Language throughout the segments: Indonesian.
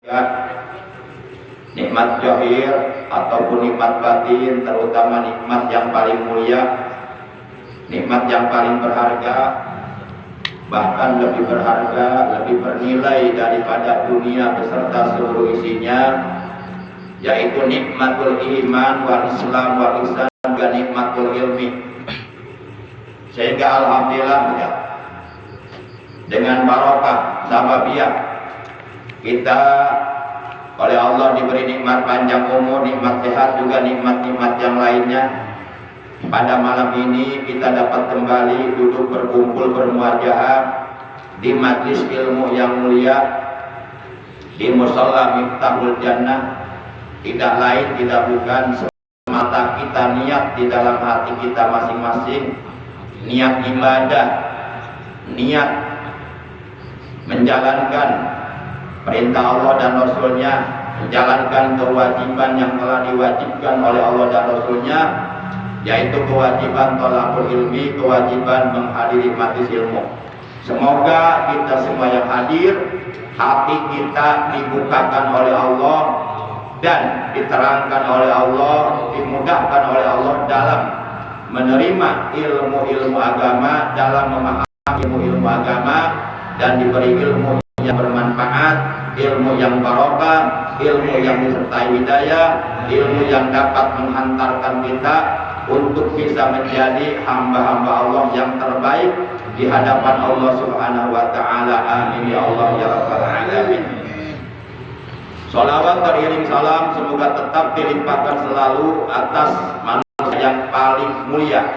Ya, nikmat zahir ataupun nikmat batin, terutama nikmat yang paling mulia, nikmat yang paling berharga, bahkan lebih berharga, lebih bernilai daripada dunia beserta seluruh isinya, yaitu nikmatul iman wal islam wal ihsan dan nikmatul ilmi. Sehingga alhamdulillah ya, dengan barokah sababiyah kita oleh Allah diberi nikmat panjang umur, nikmat sehat, juga nikmat-nikmat yang lainnya. Pada malam ini kita dapat kembali duduk berkumpul bermuajahah di majlis ilmu yang mulia, di musalla Miftahul Jannah. Tidak lain, tidak bukan semata kita niat di dalam hati kita masing-masing, niat ibadah, niat menjalankan perintah Allah dan Rasulnya, menjalankan kewajiban yang telah diwajibkan oleh Allah dan Rasulnya, yaitu kewajiban thalabul ilmi, kewajiban menghadiri majlis ilmu. Semoga kita semua yang hadir, hati kita dibukakan oleh Allah dan diterangkan oleh Allah, dimudahkan oleh Allah dalam menerima ilmu-ilmu agama, dalam memahami ilmu-ilmu agama, dan diberi ilmu yang bermanfaat, ilmu yang barokah, ilmu yang disertai hidayah, ilmu yang dapat menghantarkan kita untuk bisa menjadi hamba-hamba Allah yang terbaik di hadapan Allah Subhanahu wa taala. Amin ya Allah ya rabbal alamin. Shalawat teriring salam semoga tetap dilimpahkan selalu atas manusia yang paling mulia,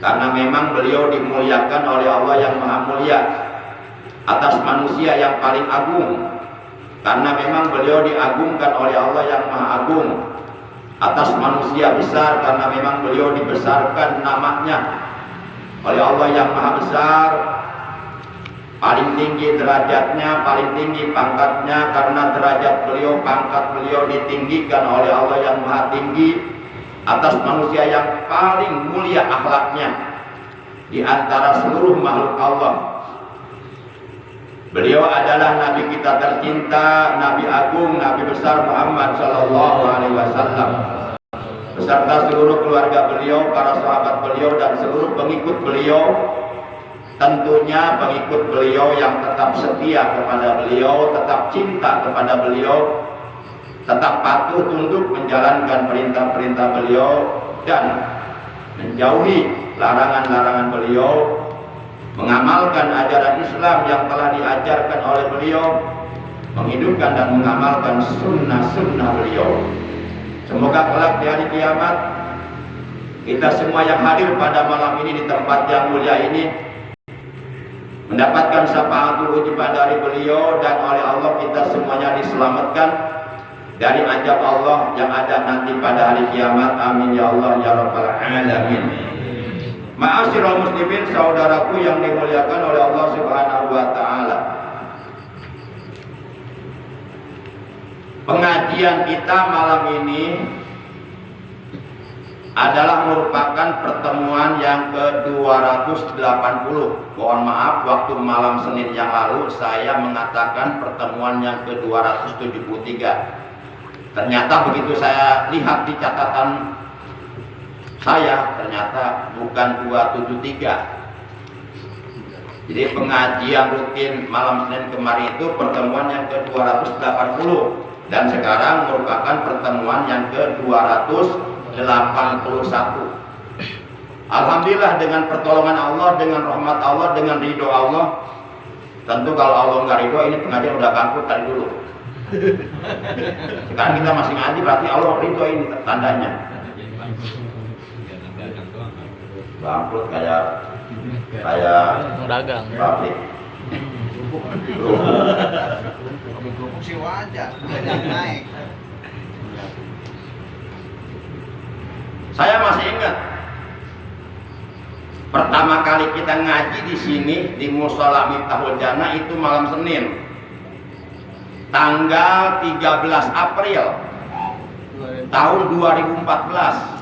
karena memang beliau dimuliakan oleh Allah yang maha mulia, atas manusia yang paling agung, karena memang beliau diagungkan oleh Allah yang maha agung, atas manusia besar karena memang beliau dibesarkan namanya oleh Allah yang maha besar, paling tinggi derajatnya, paling tinggi pangkatnya, karena derajat beliau, pangkat beliau ditinggikan oleh Allah yang maha tinggi, atas manusia yang paling mulia akhlaknya di antara seluruh makhluk Allah. Beliau adalah Nabi kita tercinta, Nabi agung, Nabi besar Muhammad Sallallahu Alaihi Wasallam, beserta seluruh keluarga beliau, para sahabat beliau, dan seluruh pengikut beliau. Tentunya pengikut beliau yang tetap setia kepada beliau, tetap cinta kepada beliau, tetap patuh tunduk menjalankan perintah-perintah beliau dan menjauhi larangan-larangan beliau, mengamalkan ajaran Islam yang telah diajarkan oleh beliau, menghidupkan dan mengamalkan sunnah-sunnah beliau. Semoga kelak di hari kiamat kita semua yang hadir pada malam ini di tempat yang mulia ini mendapatkan syafaatul ujbah dari beliau, dan oleh Allah kita semuanya diselamatkan dari azab Allah yang ada nanti pada hari kiamat. Amin ya Allah ya rabbal alamin. Ma'asyiral muslimin, saudaraku yang dimuliakan oleh Allah Subhanahu wa taala. Pengajian kita malam ini adalah merupakan pertemuan yang ke-280. Mohon maaf, waktu malam Senin yang lalu saya mengatakan pertemuan yang ke-273. Ternyata begitu saya lihat di catatan saya, ternyata bukan 273. Jadi pengajian rutin malam Senin kemarin itu pertemuan yang ke-280, dan sekarang merupakan pertemuan yang ke-281. Alhamdulillah, dengan pertolongan Allah, dengan rahmat Allah, dengan ridho Allah. Tentu kalau Allah nggak ridho, ini pengajian udah bangkrut tadi dulu. Sekarang kita masih ngaji, berarti Allah ridho, ini tandanya. Bangkrut kayak dagang. pabrik. Kerupuk sih wajar, udah naik. Saya masih ingat pertama kali kita ngaji di sini di Mushola Miftahul Jannah itu malam Senin, tanggal 13 April tahun 2014.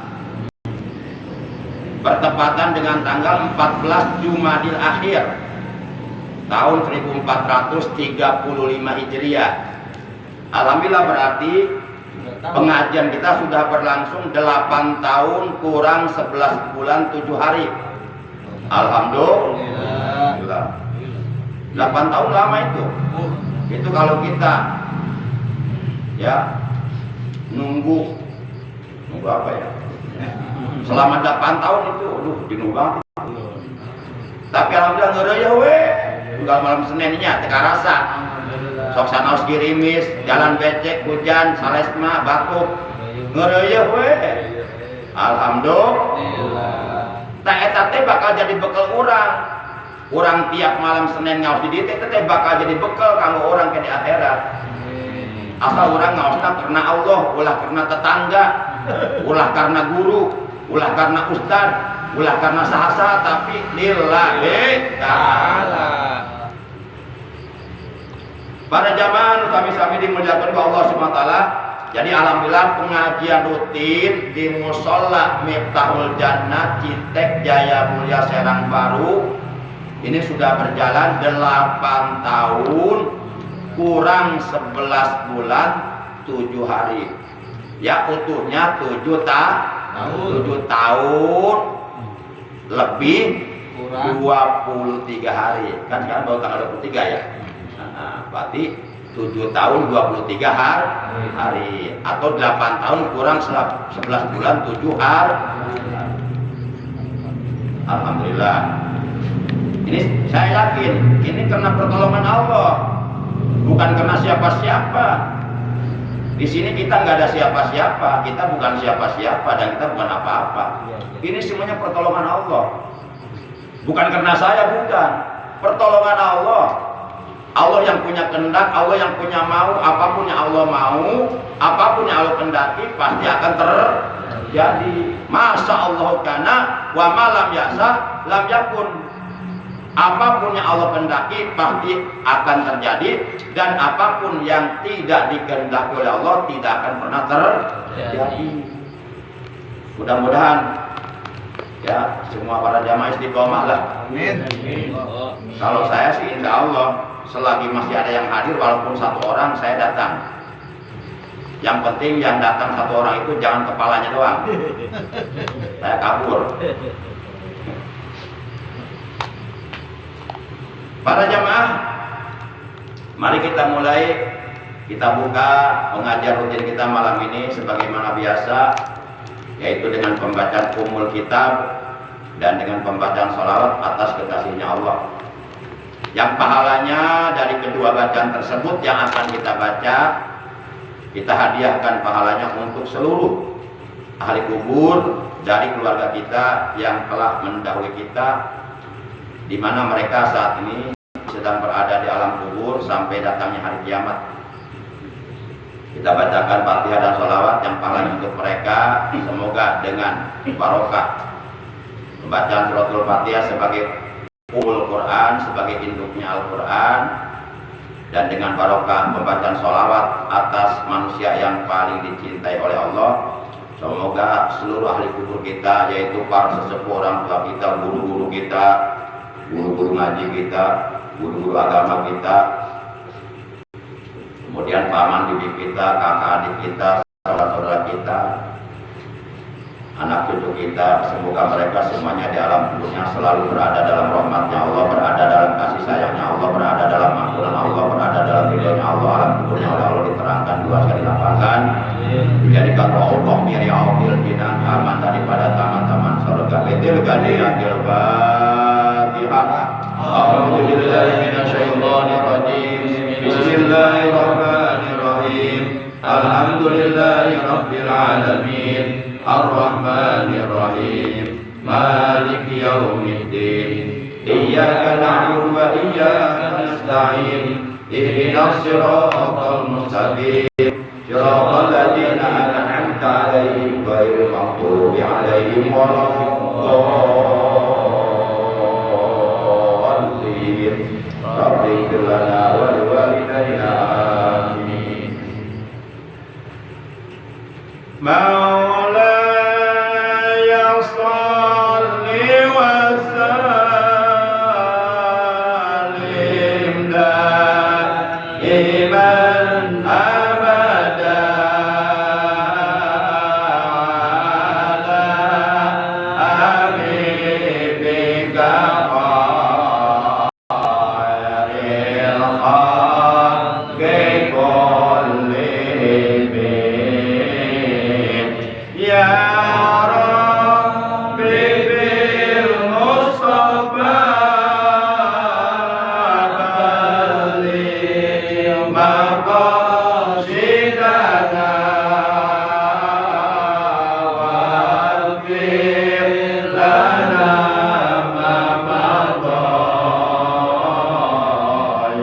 bertepatan dengan tanggal 14 Jumadil Akhir tahun 1435 Hijriah. Alhamdulillah berarti pengajian kita sudah berlangsung 8 tahun kurang 11 bulan 7 hari. Alhamdulillah. 8 tahun lama itu. Itu kalau kita ya nunggu apa ya? Selama 8 tahun itu, bingung banget. Tapi alhamdulillah ngeureuh we. Tunggal malam Seninnya teka rasa. Sok sanaos kirimis, jalan becek, hujan, salesma, batuk. Ngeureuh we. Alhamdulillah. Tah eta teh bakal jadi bekal urang. Urang tiap malam Senin ngaos di dieu teh bakal jadi bekal kanggo urang ke di akhirat. Asal urang ngaosna karena Allah, ulah karena tetangga, ulah karena guru, ulah karena ustad, ulah karena sahasa, tapi lillahi ta'ala. Para jamaah kami sami dimuliakan oleh Allah Subhanahu wa taala. Jadi alhamdulillah pengajian rutin di Musholla Miftahul Jannah Citek Jaya Mulia Serang Baru ini sudah berjalan 8 tahun kurang 11 bulan 7 hari. Ya utuhnya 7 tahun lebih kurang 23 hari. Kan sekarang baru tanggal 23 ya. Nah, berarti 7 tahun 23 hari atau 8 tahun kurang 11 bulan 7 hari. Alhamdulillah. Ini saya yakin ini karena pertolongan Allah, bukan karena siapa-siapa. Di sini kita nggak ada siapa-siapa, kita bukan siapa-siapa dan kita bukan apa-apa. Ini semuanya pertolongan Allah. Bukan karena saya, bukan. Pertolongan Allah. Allah yang punya kehendak, Allah yang punya mau, apapun yang Allah mau, apapun yang Allah kehendaki pasti akan terjadi. Masa Allah kana wa malam yasa lam yakun. Apapun yang Allah kehendaki pasti akan terjadi, dan apapun yang tidak dikehendaki oleh Allah tidak akan pernah terjadi. Mudah-mudahan ya semua para jamaah istiqomah lah. Amin. Kalau saya sih insya Allah selagi masih ada yang hadir walaupun 1 orang saya datang. Yang penting yang datang 1 orang itu jangan kepalanya doang. Saya kabur. Para jamaah, mari kita mulai, kita buka pengajian rutin kita malam ini sebagaimana biasa, yaitu dengan pembacaan umul kitab dan dengan pembacaan sholawat atas kekasihnya Allah. Yang pahalanya dari kedua bacaan tersebut yang akan kita baca, kita hadiahkan pahalanya untuk seluruh ahli kubur dari keluarga kita yang telah mendahului kita, di mana mereka saat ini sedang berada di alam kubur sampai datangnya hari kiamat. Kita bacakan Fatihah dan sholawat yang pahalanya untuk mereka, semoga dengan barokah pembacaan suratul Fatihah sebagai umul Quran, sebagai induknya Al-Quran, dan dengan barokah pembacaan sholawat atas manusia yang paling dicintai oleh Allah, semoga seluruh ahli kubur kita, yaitu para sesepuh orang tua kita, guru-guru kita, guru-guru ngaji kita, guru-guru agama kita, kemudian paman bibi kita, kakak adik kita, saudara-saudara kita, anak cucu kita, semoga mereka semuanya di alam kuburnya selalu berada dalam rahmatnya Allah, berada dalam kasih sayangnya Allah, berada dalam ampunan Allah, berada dalam ridhonya Allah. Alam kuburnya oleh Allah diterangkan luas dan dilapangkan, dijadikan Allah miri awil jinan aman daripada taman-taman surga. Betil gadiyatil Fatihah. A'udzubillahi minasyaitonirrajim. Bismillahirrahmanirrahim. Alhamdulillahi rabbil alamin. Ar-Rahmanir-Rahim. Maliki yaumiddin. Iyyaka na'budu wa iyyaka nasta'in. Ihdinas siratal mustaqim. Siratal ladzina an'amta 'alaihim ghairil maghdubi 'alaihim waladdallin. Rabbana lana wa liwalidayna amin. إيمان أبدا muqallibin ya Rabbi bil Mustafa balligh maqasidana waghfir lana ma madha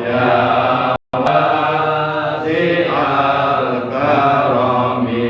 ya wasi'al karami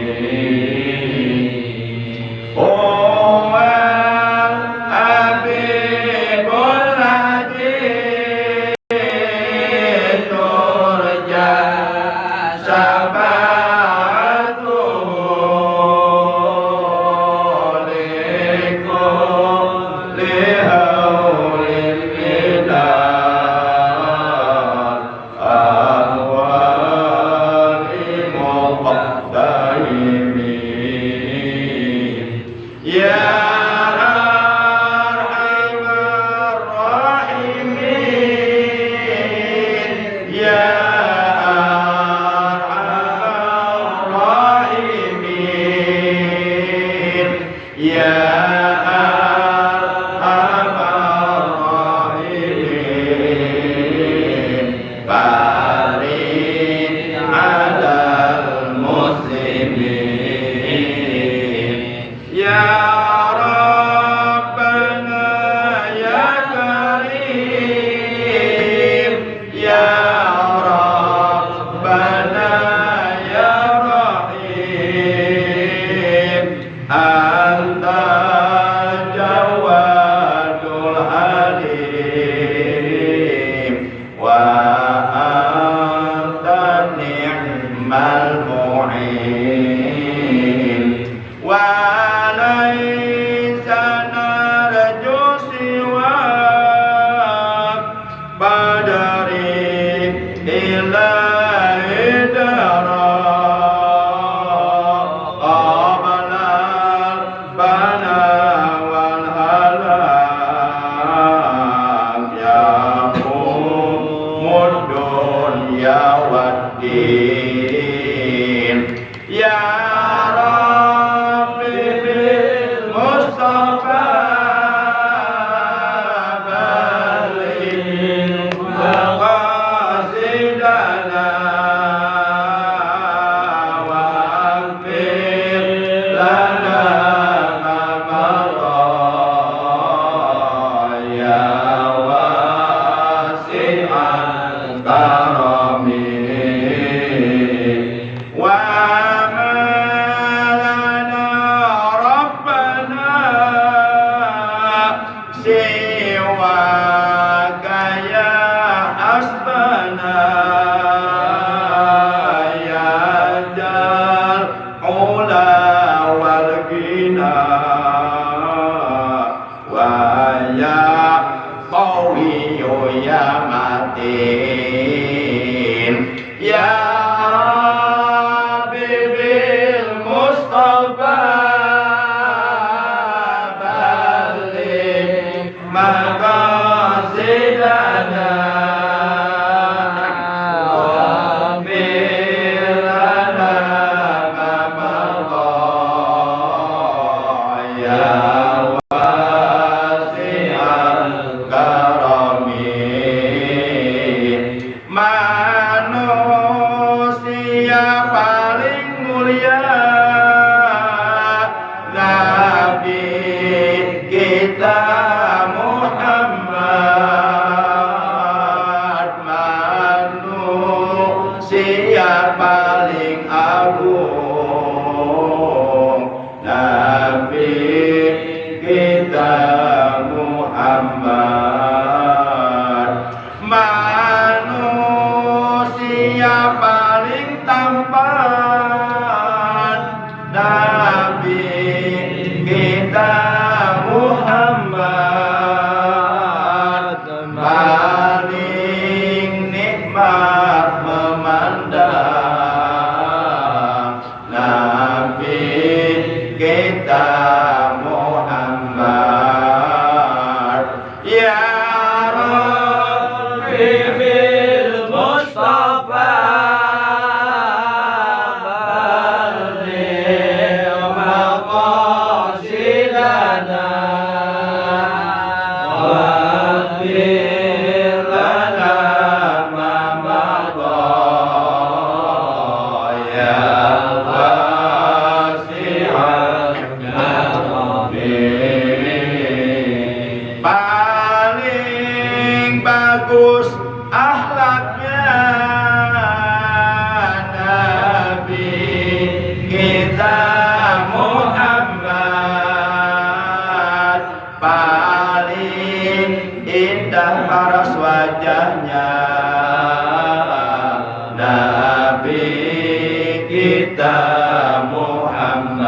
kita Muhammad,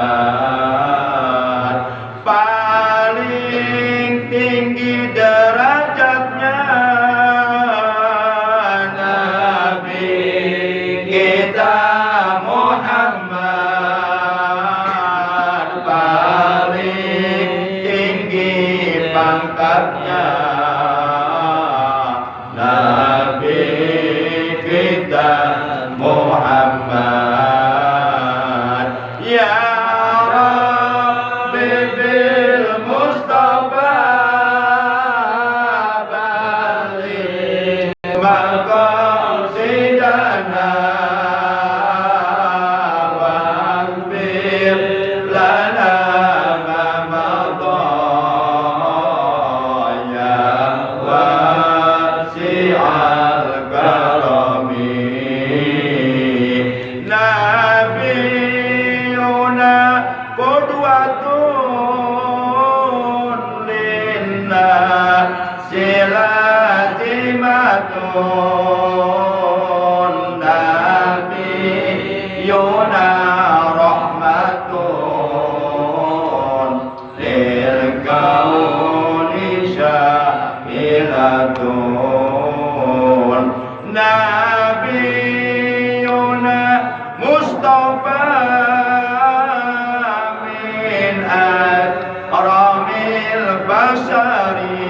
paling tinggi derajatnya Nabi kita Muhammad, paling tinggi pangkatnya Nabi kita Muhammad. Ya Rabbi bil Mustafa baligh maqasidana waghfir lana ma madha ya wasi'al karami. Nabiyuna qudwatun linnasi lazimatun, nabiyuna rahmatun lil kauni syafilatun, nabiyuna Mustafa min akramil basari,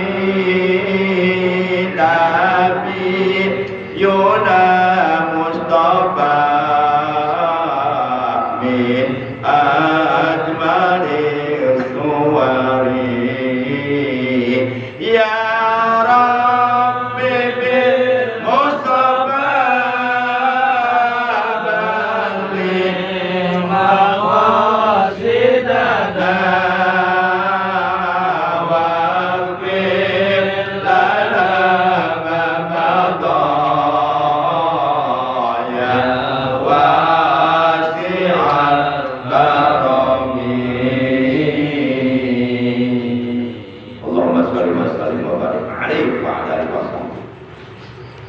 nabiyuna Mustafa min ajmalil suwari. Ya Rabbi bil Mustafa baligh maqasidana waghfir lana ma madha ya wasi'al karami. Allahumma shalli wa sallim wa barik alaihi wa ala alihi wasallam.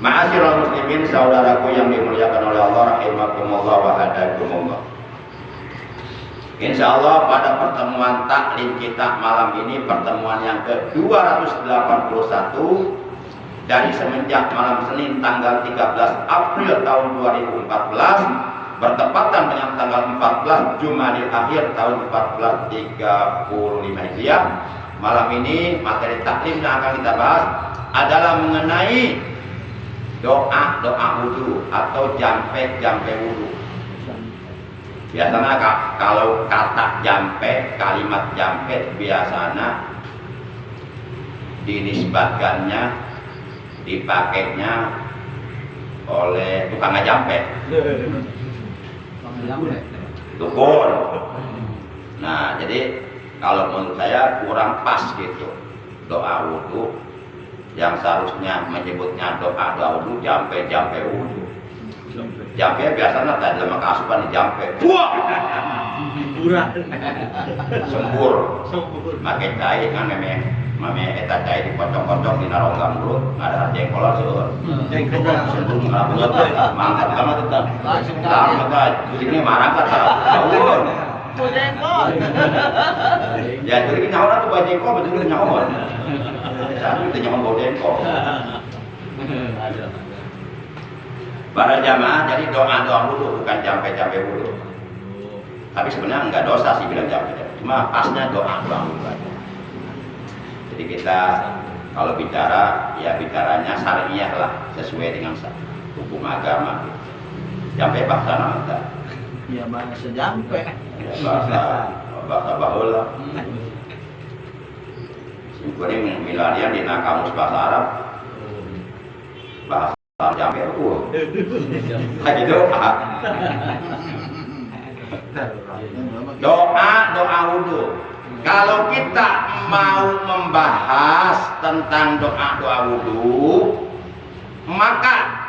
Ma'asyiral muslimin, saudaraku yang dimuliakan oleh Allah rahimakumullah wa hadakumullah. Insyaallah pada pertemuan taklim kita malam ini, pertemuan yang ke-281 dari semenjak malam Senin tanggal 13 April tahun 2014 bertepatan dengan tanggal 14 Jumadil Akhir tahun 1435 Hijriah. Malam ini materi taklim yang akan kita bahas adalah mengenai doa wudu atau jampe wudu. Biasanya kalau kata jampe, kalimat jampe biasanya dinisbatkannya, dipakainya oleh tukang jampe. Dukun. Nah, jadi kalau menurut saya kurang pas gitu doa wudu, yang seharusnya menyebutnya doa wudu jampe wudu. Jampe biasanya tadi dalam keasupan di jampe. Buah. Sempur. Makai cai kan mame eta cai dipocok-pocok di naronggang mulut, ada jengkol seueur. Jengkol sempur ngalabeut mangkat banget eta. Tah maka ini marang ka tahu. Jengkol. Ya jadi nyawa tuh baju jengkol betul nyawa. Satu itu nyawa bau jengkol. Para jamaah, jadi doa wudu bukan jampe wudu. Tapi sebenarnya enggak dosa sih bilang jampe, cuma pasnya doa wudu aja. Jadi kita kalau bicara, ya bicaranya syariah lah, sesuai dengan hukum agama. Jampe bahasa enggak? Ya bahasa jampe. Ya, bahasa baheula. Simpulnya milarian di kamus bahasa Arab. Bahasa jampe itu, gitu. Doa wudu. Kalau kita mau membahas tentang doa wudu, maka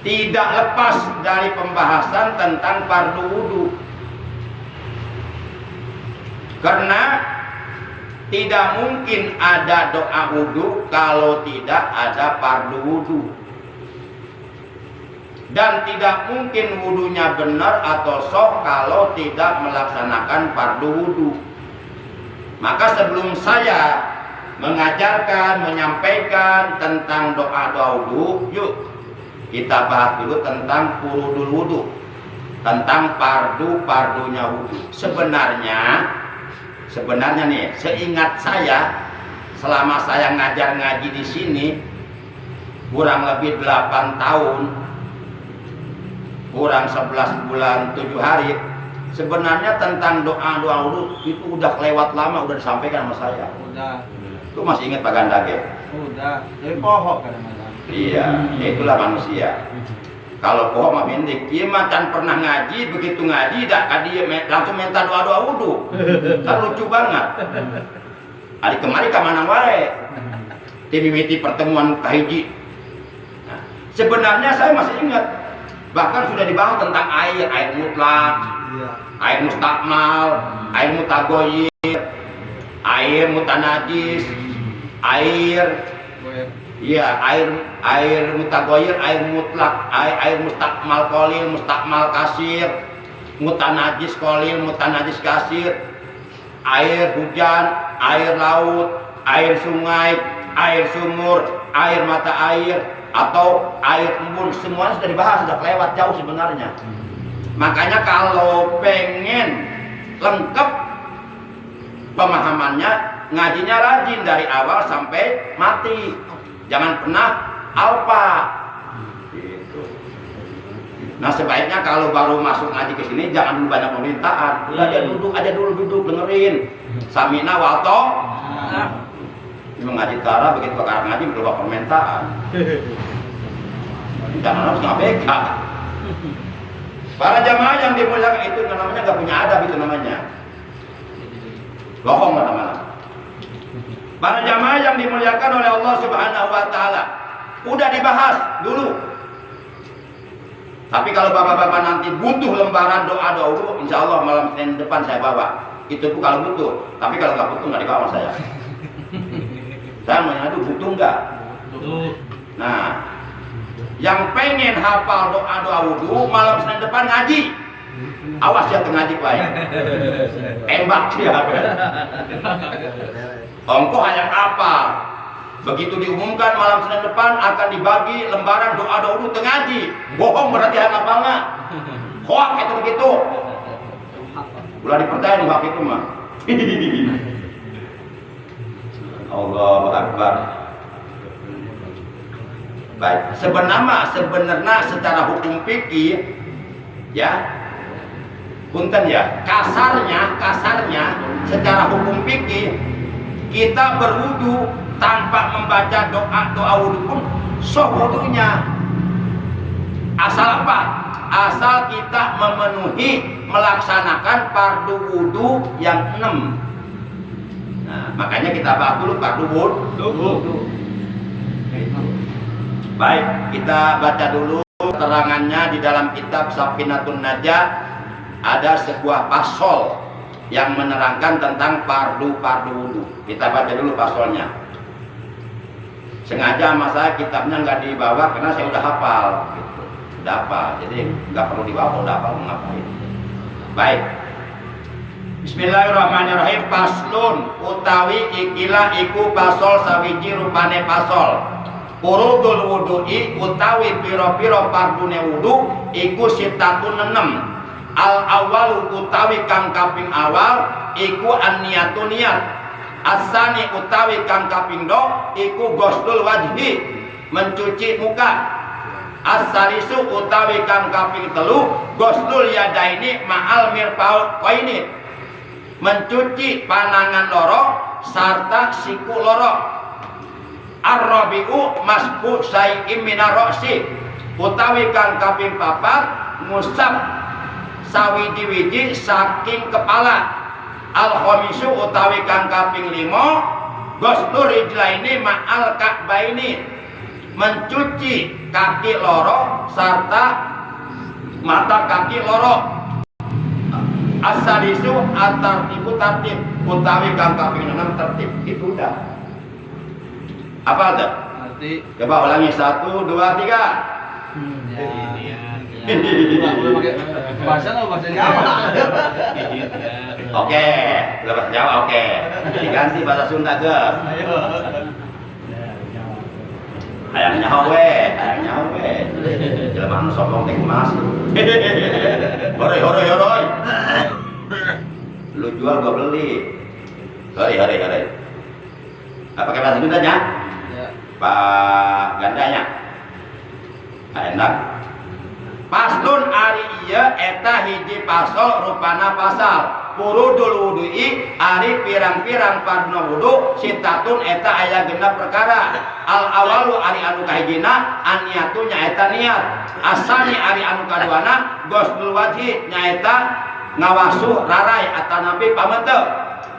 tidak lepas dari pembahasan tentang fardu wudu. Karena tidak mungkin ada doa wudu kalau tidak ada fardu wudu. dan tidak mungkin wudunya benar atau sah kalau tidak melaksanakan fardu wudu. Maka sebelum saya mengajarkan, menyampaikan tentang doa-doa wudu, yuk kita bahas dulu tentang furudul wudu, tentang fardu-fardunya wudu. Sebenarnya nih, seingat saya selama saya ngajar ngaji di sini kurang lebih 8 tahun, kurang 11 bulan 7 hari, sebenarnya tentang doa-doa wudu itu udah lewat lama, udah disampaikan sama saya. Udah. Itu masih ingat Pak Gandage? Udah. Dari pohon kadang-kadang. Iya, ya itulah manusia. Kalau pohon mah mendik, dia macan pernah ngaji, begitu ngaji dia langsung minta doa-doa wudu. Kan lucu banget. Hari kemarin ke mana wae? Timimiti pertemuan kahiji. Nah, sebenarnya saya masih ingat, bahkan sudah dibahas tentang air mutlak, air mustakmal, air mutagoyir, air mutanajis, air mutagoyir, air mutlak, air mustakmal kolil, mustakmal kasir, mutanajis kolil, mutanajis kasir, air hujan, air laut, air sungai, air sumur, air mata air, atau air embun, semuanya sudah dibahas, sudah lewat jauh sebenarnya. Makanya kalau pengen lengkap pemahamannya, ngajinya rajin dari awal sampai mati, jangan pernah alpa gitu. Nah sebaiknya kalau baru masuk ngaji ke sini jangan dulu banyak pemerintahan, udah dia duduk aja dulu, dengerin samina walto. Ngaji tara begitu bakal ngaji berubah permintaan. Jangan harus ngabek. Para jamaah yang dimuliakan itu namanya nggak punya adab, itu namanya bohong mana-mana. Para jamaah yang dimuliakan oleh Allah Subhanahu wa taala, udah dibahas dulu. Tapi kalau bapak-bapak nanti butuh lembaran doa-doa dulu, insya Allah malam Senin depan saya bawa. Itu pun kalau butuh. Tapi kalau nggak butuh nggak dibawa saya. Saya mengadu butuh nggak? Nah, yang pengen hafal doa-doa wudu malam Senin depan ngaji. Awas ya ngaji Pak. Tembak dia. Ongko hanya apa? Begitu diumumkan malam Senin depan akan dibagi lembaran doa-doa wudu ngaji. Bohong berarti hanya apa? Hoak itu begitu. Ulah dipercaya hoak itu mah. Allahu Akbar. Baik, sebenarnya secara hukum fikih ya, punten ya, kasarnya secara hukum fikih kita berwudu tanpa membaca doa wudu pun sah wudunya. Asal apa? Asal kita memenuhi melaksanakan fardu wudu yang 6. Nah, makanya kita bahas dulu fardu wudu. Baik, kita baca dulu keterangannya di dalam kitab Safinatun Najah. Ada sebuah pasal yang menerangkan tentang fardu wudu. Kita baca dulu pasalnya. Sengaja sama saya kitabnya nggak dibawa karena saya udah hafal, gitu. Udah hafal, jadi nggak perlu dibawa, udah hafal mau ngapain. Baik. Bismillahirrahmanirrahim. Paslun utawi ikilah iku pasal sawiji rupane pasal. Furudul wudu'i utawi piro-piro fardune wudu iku sitatun 6. Al awalu utawi kang kaping awal iku an-niyatun niyat. Asani utawi kang kaping do iku ghuslul wajhi, mencuci muka. As-salisu utawi kang kaping telu ghuslul yadaini ma'al mirfaqaini, mencuci panangan loro sarta siku loro. Ar-rabi'u masku sa'i'im minar roksi, utawi kang kaping papat ngusap sawiji-wiji saking kepala. Al-khamisu utawi kang kaping 5 ghuslur rijlaini ma'al ka'baini, mencuci kaki loro sarta mata kaki loro. As-sadisu at-tartibu tartib, utawi kang kaping 6 tertib. Itu udah. Apa ada? Coba ulangi 1, 2, 3. Ya. Bahasa lo bahasa Jawa. Oke, bahasa Jawa oke. Diganti bahasa Sunda guys. Hayang nyawe. Jelema anu sombong teh kumaha sih? Hore. Lu jual gua beli. Hore. Apa pakai bahasa Sunda nya? Ya. Pak gandanya. Enak. Paslun ari ieu eta hiji pasal rupana pasal purudul wudu'i ari pirang-pirang parna wudu sitatun eta aya genep perkara al awalu ari anu kahijina aniatu nyaeta niat asani ari anu kaduana gosdul wajhi nyaeta ngawasuh rarai atanapi pamenteu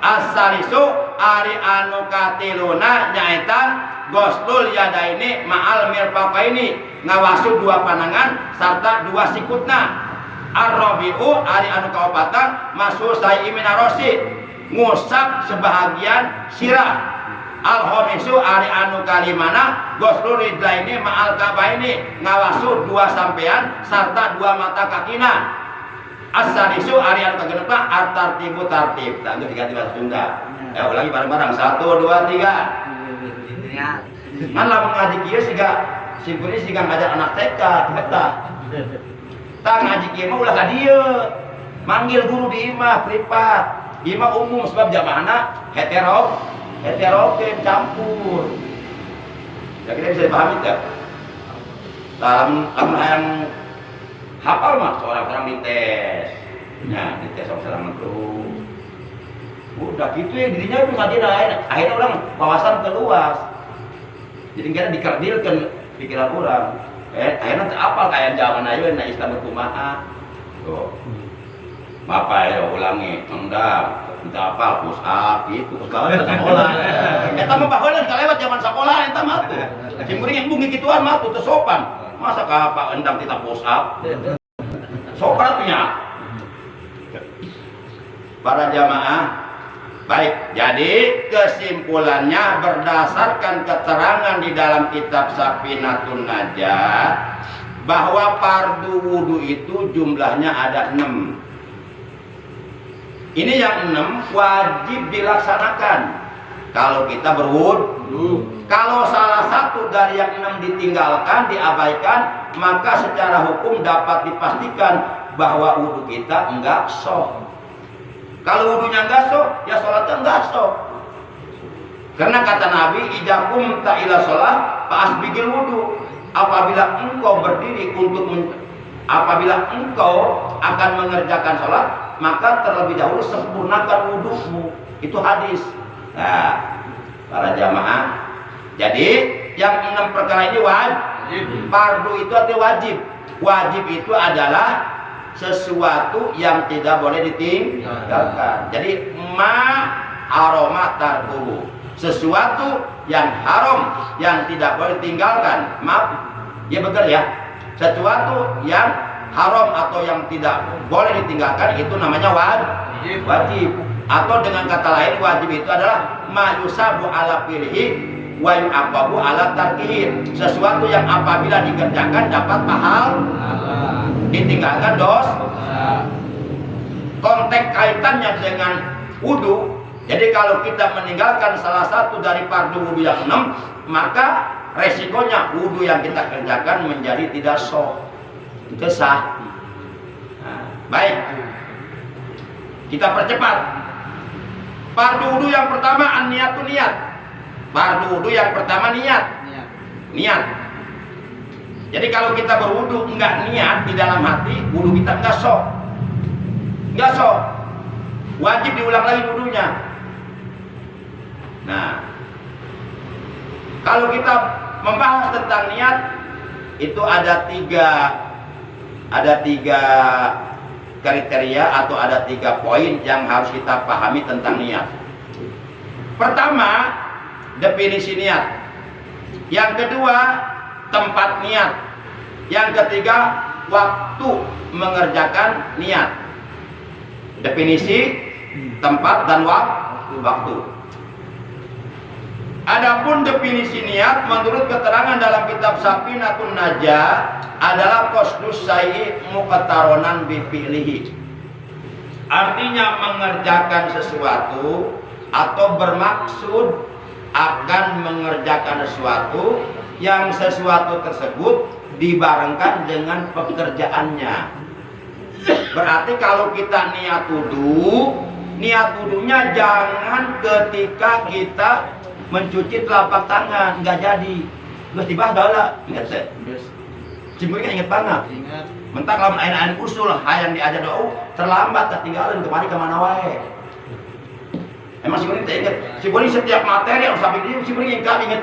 asalisu ari anu katiluna nyaeta gosdul yadaini ma'al mirfaqaini ngawasuh dua panangan serta dua sikutna ar-rabi'u ari anu kaopatan masuh sa'i minarosi ngusap sebahagian sirah al-khamisu ari anu kalimana gosdul ridlaini ma'al kabaini ngawasuh dua sampean serta dua mata kakina as-sadisu ari anu kagenepna at-tartibu tartib. Nah, itu diganti bahasa Sunda. Ya, ulangi bareng-bareng. 1 2 3. Kan lamun ngaji kieu siga simpulnya siga ngajar anak TK, eta. Tah ngaji kieu mah ulah ka dieu. Manggil guru di imah privat. Imah umum sebab jamaahna heterogen campur. Ya kita bisa dipahami tak? Dalam yang hafal mah seorang dites. Nah, dites orang itu. Udah gitu ya dirinya itu ngajarin akhirnya orang wawasan keluas. Jadi kita dikerdilkan pikiran orang. Akhirnya apal kayak zaman aja na Islam kumaha. Tuh. Bapak ya ulangi, enggak. Kita apal pusat gitu sekolah sekolah. Eta mah baheula kalewat zaman sekolah eta mah tuh. Cimburing yang bungi kituan mah tuh sopan. Masa ka Pak endang kita pusat. Sokratnya. Para jamaah baik, jadi kesimpulannya berdasarkan keterangan di dalam kitab Safinatun Najah bahwa fardu wudu itu jumlahnya ada 6. Ini yang 6 wajib dilaksanakan kalau kita berwudu. Kalau salah satu dari yang 6 ditinggalkan, diabaikan, maka secara hukum dapat dipastikan bahwa wudu kita enggak sah. Kalau wudunya enggak sah, ya sholatnya enggak sah. Karena kata Nabi, idza qumta ila shalah fa'asbigil wudu. Apabila engkau berdiri apabila engkau akan mengerjakan sholat, maka terlebih dahulu sempurnakan wudumu. Itu hadis. Nah, para jamaah, jadi yang 6 perkara ini wajib. Fardu itu artinya wajib. Wajib itu adalah sesuatu yang tidak boleh ditinggalkan. Jadi aroma tarkuhu, sesuatu yang haram yang tidak boleh ditinggalkan. Maaf, ya betul ya. Sesuatu yang haram atau yang tidak boleh ditinggalkan itu namanya wajib. Atau dengan kata lain wajib itu adalah ma yusabu ala fi'lihi wa yu'aqabu ala tarkihi. Sesuatu yang apabila dikerjakan dapat pahala, ditinggalkan dosa. Konteks kaitannya dengan wudu. Jadi kalau kita meninggalkan salah satu dari fardu wudu yang 6, maka resikonya wudu yang kita kerjakan menjadi tidak sah. Itu sah. Nah, baik. Kita percepat. Fardu wudu yang pertama an-niyatu niat. Fardu wudu yang pertama niat. Jadi kalau kita berwudu enggak niat di dalam hati, wudu kita enggak sah. Enggak sah. Wajib diulang lagi wudunya. Nah, kalau kita membahas tentang niat, itu ada tiga kriteria atau ada 3 poin yang harus kita pahami tentang niat. Pertama, definisi niat. Yang kedua, tempat niat. Yang ketiga, waktu mengerjakan niat. Definisi, tempat, dan waktu. Adapun definisi niat menurut keterangan dalam kitab Safinatun Najah adalah qasdus syai'i muqtaronan bi fi'lihi. Artinya mengerjakan sesuatu atau bermaksud akan mengerjakan sesuatu yang sesuatu tersebut dibarengkan dengan pekerjaannya. Berarti kalau kita niat wudunya jangan ketika kita mencuci telapak tangan, nggak jadi. Nggak tiba gala, ingat saya. Cimurnya ingat banget. Ingat. Mentang lamun ain usul hayang diajar doa terlambat ketinggalan kemari kemana wae. Emang si Boni ingat. Si Boni setiap materi harus sampai dia si Boni ingat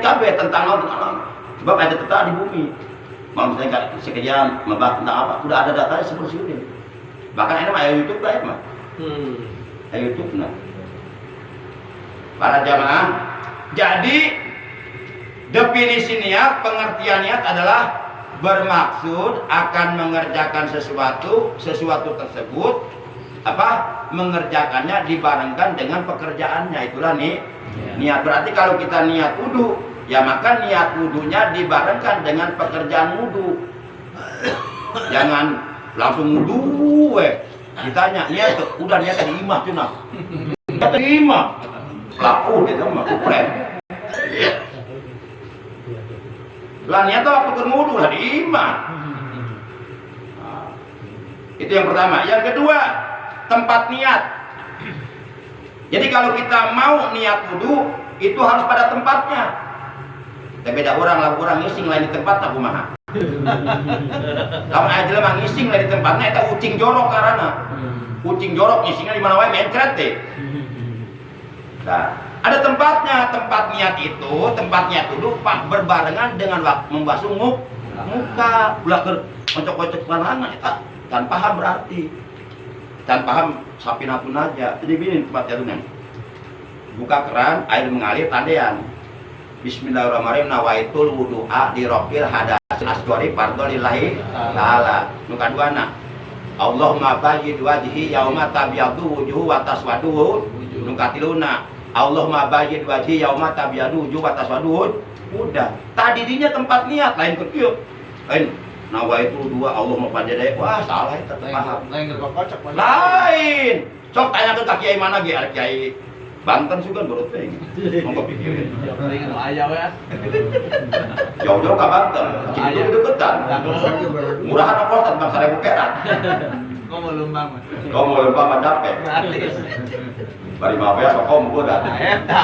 kabeh tentang laut. Sebab ada tetap di bumi. Kalau misalnya sekian membahas tentang apa, sudah ada datanya seperti ini. Bahkan ini mah YouTube lah ya mah. YouTube nah. Para jamaah, jadi definisi niat, pengertian niat adalah bermaksud akan mengerjakan sesuatu tersebut mengerjakannya dibarengkan dengan pekerjaannya, itulah niat. Berarti kalau kita niat wudu, ya maka niat wudunya dibarengkan dengan pekerjaan wudu. Jangan langsung wudu ditanya niat udah niat di imah tuh nah. Terima pelaku gitu mah keren. Lah niat waktu berwudu lah di imah. Itu yang pertama. Yang kedua, tempat niat. Jadi kalau kita mau niat wudu itu harus pada tempatnya. Beda orang ngising lain di tempat tak kumaha. Lamun aja mah ngising lain di tempatnya eta ucing jorok karana. Ucing jorok ngisingnya di mana wae mencret teh. Nah, ada tempatnya. Tempat niat wudu berbarengan dengan membasuh muka. Ulah kocok-kocok barangan eta tan paham berarti. Tan paham Safinatun Najah. Jadi begini tempatnya tuh. Buka keran, air mengalir tandean. Bismillahirrahmanirrahim, nawaitul wudu'a di rokil hadasil asgori fardhu lillahi ta'ala. Nu kaduana, Allahumma bayyid wajhi yauma tabyadu wujuhu wa taswadu. Nu katiluna, Allahumma bayyid wajhi yauma tabyadu wujuhu wa taswadu. Udah, tadi dinya tempat niat lain ke kieu. Lain nawaitul wudu'a Allahumma bayyid. Wah, salah eta paham. Lain kocok. Lain. Sok tanya ke kiai mana ge kiai Banten juga menurut saya. Monggo pikirin. Lain aya we. Jauh-jauh ke Banten. Cibitung deketan. Murahan apa bangsa Ribu Perak. Kau mau lembang mah. Kau mau lembang mah dapet. Gratis. Bari mah ya sok gua dah. Eta.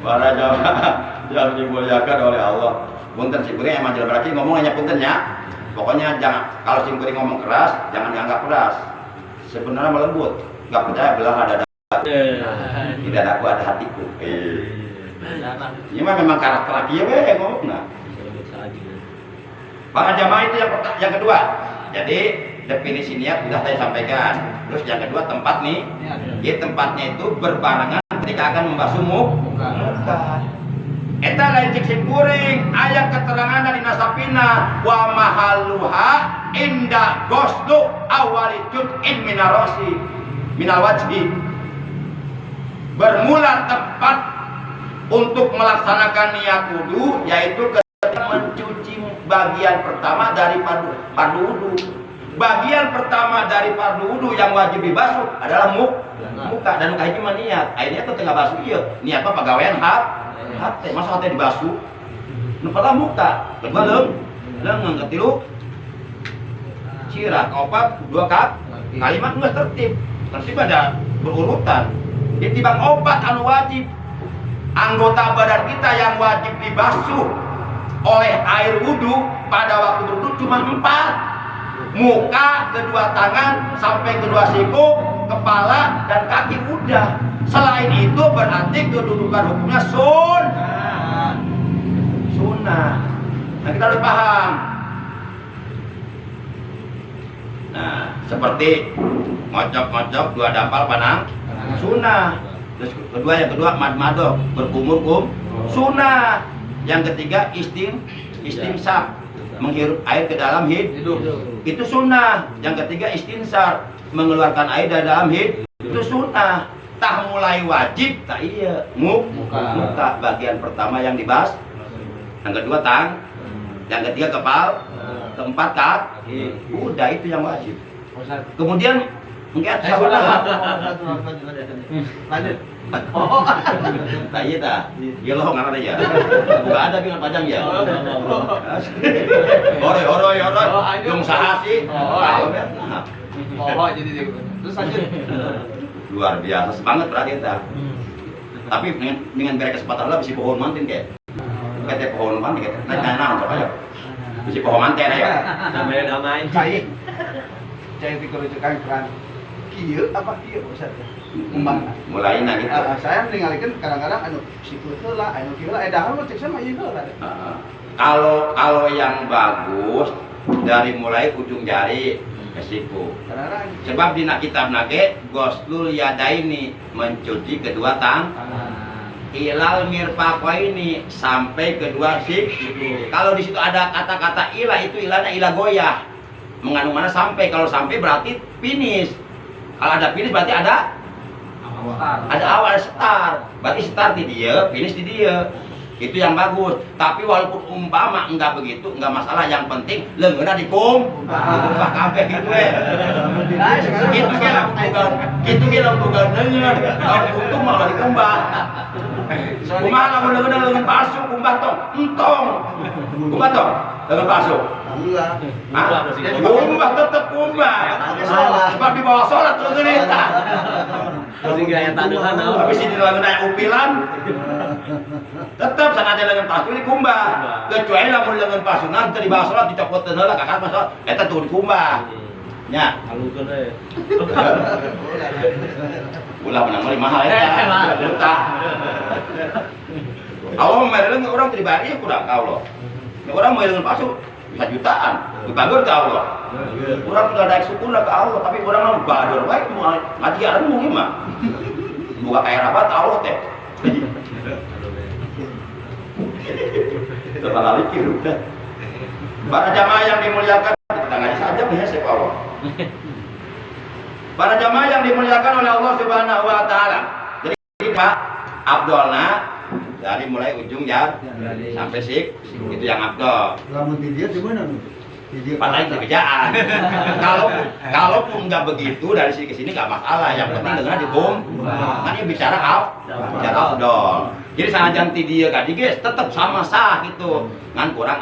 Para jamaah yang dimuliakan oleh Allah. Punten si kuring emang berarti ngomong hanya puntennya. Pokoknya jangan kalau si kuring ngomong keras jangan dianggap keras. Sebenarnya melembut. Enggak percaya belah ada tidak aku ada hatiku. Ini mah memang karakter dia ngomongna. Para jamaah itu yang kedua. Jadi definisi niat sudah saya sampaikan. Terus yang kedua tempat nih. Jadi tempatnya itu berbarengan ketika akan membasuh muka. Eta lain cek kuring aya keterangan dari Nasabina wa mahalluha inda ghuslu awali juz'in minal wajhi. Bermula tempat untuk melaksanakan niat wudu yaitu ketika mencuci bagian pertama dari fardu wudu. Bagian pertama dari fardu wudu yang wajib dibasuh adalah muka dan muka itu niat. Akhirnya itu tengah basuh iya. Niat apa pegawaian hati. Masa hati dibasuh? Nu pertama muka, kedua leung ketilu cirah, keempat dua kalimat enggak tertib. Tertib ada berurutan. Ditimbang obat anu wajib. Anggota badan kita yang wajib dibasuh oleh air wudu pada waktu berwudu cuma 4. Muka, kedua tangan, sampai kedua siku, kepala, dan kaki udah. Selain itu berarti kedudukan hukumnya sunnah. Nah kita harus paham. Nah seperti ngocok-ngocok dua dampal panang sunnah. Terus yang kedua mad-madok berkumur sunnah. Yang ketiga istimsak menghirup air ke dalam hidung itu sunnah. Yang ketiga istinsar mengeluarkan air dari dalam hidung itu sunnah. tah mulai wajib tak iya muka bagian pertama yang dibahas, yang kedua tang, yang ketiga kepal, keempat kaki, udah itu yang wajib. Kemudian mungkin salah Lanjut. tak iya tak, iya loh nggak ada ya, nggak ada bingung panjang ya. Oroy, yang sah sih. Jadi terus lanjut. Luar biasa semangat berarti kita. Tapi dengan beri kesempatan lah bisa pohon mantin kayak, kayak pohon mantin kayak, nah coba ya, bisa pohon mantin ya. Namanya damai. Cai dikerucutkan keran. Kieu apa kieu Ustaz? Mulai nah gitu. Saya meninggalkan kadang-kadang anu situ heula, anu kieu heula, edahan mah cek sama ieu heula. Kalau yang bagus dari mulai ujung jari ke siku. Sebab di kitab nage Ghuslul Yadaini mencuci kedua ilal mirfaqaini sampai kedua siku. Kalau di situ ada kata-kata ilah, itu ilahnya ilah goyah. Mengandung mana sampai, kalau sampai berarti finish. Kalau ada finish berarti ada awal, ada start. Berarti start di dia, finish di dia. Itu yang bagus. Tapi walaupun umpama enggak begitu, enggak masalah. Yang penting leungeunna dikumbah kabeh gitu we. Gitu ge lamun bukan leungeun. Kalau untung malah dikumbah. Kumaha lamun leungeunna leungeun palsu kumbah tong. Entong. Kumbah tong. Leungeun palsu. Kumbah tetep kumbah. Sebab di bawah sholat leungeun eta. Sehingga yang taduhan Habis ini leungeun aya upilan. Tetap sanajan leungeun palsu dikumbah. Kecuali lamun leungeun palsu nanti di bawah sholat dicopotkeun heula ka karena sholat eta tuh dikumbah. Nya. Halukeun we. Ulah menang mah mahal eta. Juta. Allah mereleng orang pribadi kurang ka Allah. Orang mau leungeun palsu bisa jutaan. Dibagur ke Allah. Orang sudah naik syukur ke Allah, tapi orang mau badur baik mau ngaji ada mau gimana? Buka kayak rapat Allah teh. Terlalu mikir udah. Para jamaah yang dimuliakan, kita ngaji saja nih siapa Allah. Para jamaah yang dimuliakan oleh Allah Subhanahu wa taala. Jadi Pak Abdolna dari mulai ujung ya sampai sik itu yang Abdol. Lamun di dia gimana? Padahal itu kerjaan. Kalaupun nggak begitu dari sini ke sini nggak masalah. Yang penting dengar di kan ini bicara Abdol. Jadi sanajan ti dia ka dia tetap sama sah gitu. Ngan kurang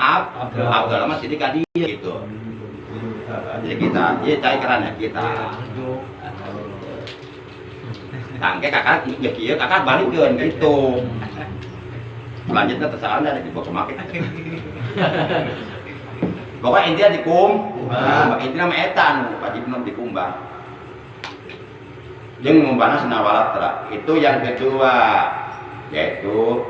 Abdol mah sini ka dia gitu. Jadi kita, dia cai kerannya kita. Tangke kakak ya kieu kakak balikeun gitu. Selanjutnya terserah Anda dibawa ke market. Pokoknya intinya intinya mah etan wajib nom dikumbah. Jeung ngumbahna senawalatra. Itu yang kedua, yaitu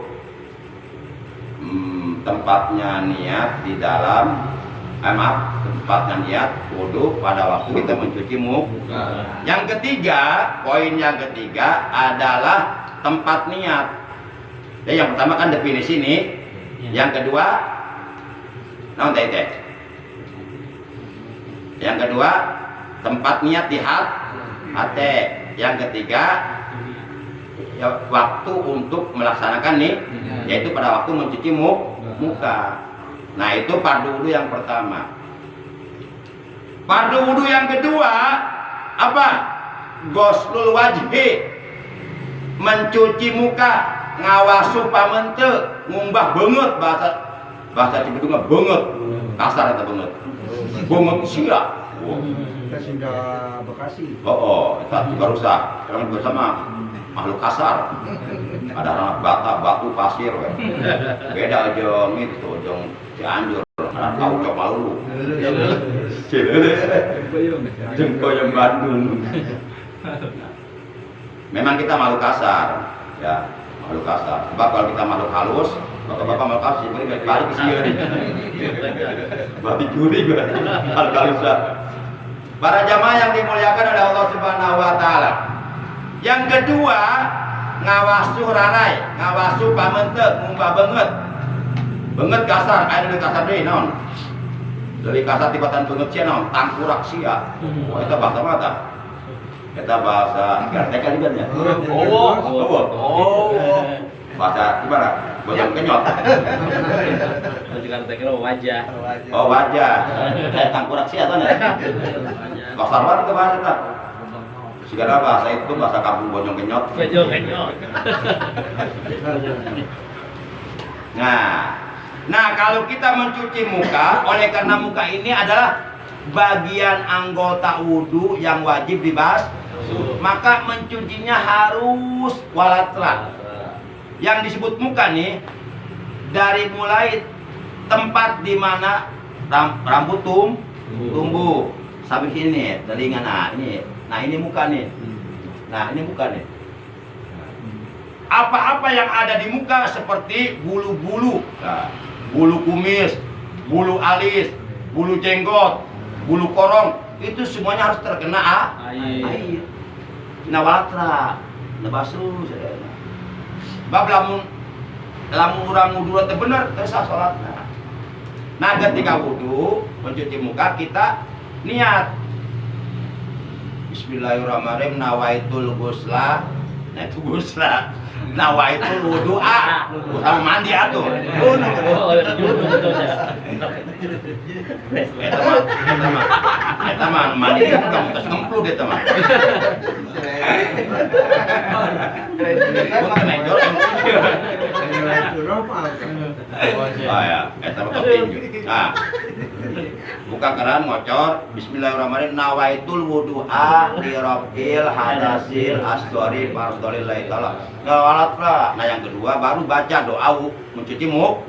tempatnya niat di dalam tempatnya niat wudu pada waktu kita mencuci muka. Yang ketiga, poin yang ketiga adalah tempat niat. Jadi yang pertama kan definisi ini, yang kedua naon teh? Yang kedua, tempat niat di hati. Yang ketiga, ya, waktu untuk melaksanakan nih, yaitu pada waktu mencuci muka. Nah itu fardu wudu yang pertama. Fardu wudu yang kedua apa? Ghuslul wajhi, mencuci muka, ngawasu pamente, ngumbah banget bahasa Cibedung mah banget, kasar eta banget. Banget sia. Kita sudah Bekasi. Eta juga rusak. Karena bersama makhluk kasar. Ada anak batu, pasir we. Beda jeung itu, jeung Cianjur. Tahu coba lu. Jeung koyong Bandung. Memang kita makhluk kasar, ya, makhluk kasar. Sebab kalau kita makhluk halus, bapak-bapak makhluk kasar sih balik ke sieun. Balik curi gua. Halus. Para jamaah yang dimuliakan oleh Allah Subhanahu wa taala. Yang kedua, ngawasu rarai, ngawasu pamente, ngumbah banget. Banget kasar, aya nu kasar deui naon? Dari kasar tibatan banget sia naon? Tangkurak sia. Oh eta bahasa mah tah. Kita bahasa Gartek kali kan ya? Bahasa gimana? Bojong kenyot. Menunjukkan tekno wajah. Oh wajah. Kayak tangkurak sih atau enggak? Kasar banget ke bahasa kita. Segala bahasa itu bahasa kampung bojong kenyot. Bojong kenyot. Nah kalau kita mencuci muka, oleh karena muka ini adalah bagian anggota wudhu yang wajib dibasuh, maka mencucinya harus walatra. Yang disebut muka nih, dari mulai tempat di mana rambut tumbuh sampai sini telinga. Nah ini muka nih. Apa-apa yang ada di muka seperti bulu-bulu, bulu kumis, bulu alis, bulu jenggot, bulu korong, itu semuanya harus terkena air. Nah walatra, nah basuh. Bab lamun urang wudu teh bener tersah salatna. Nah ketika wudu mencuci muka kita niat Bismillahirrahmanirrahim, nawaitul ghusla. Nah itu ghusla. Nawaitul wudu'a. Sama mandi atuh. Eta mah mandi kamu tos ngemplut eta mah. Eta mah petinju. Nah, buka keran ngocor, Bismillahirrahmanirrahim, nawaitul wudu'a li rabbil hadasil asghari fardhil laitala. Nah yang kedua baru baca doa mencuci muka.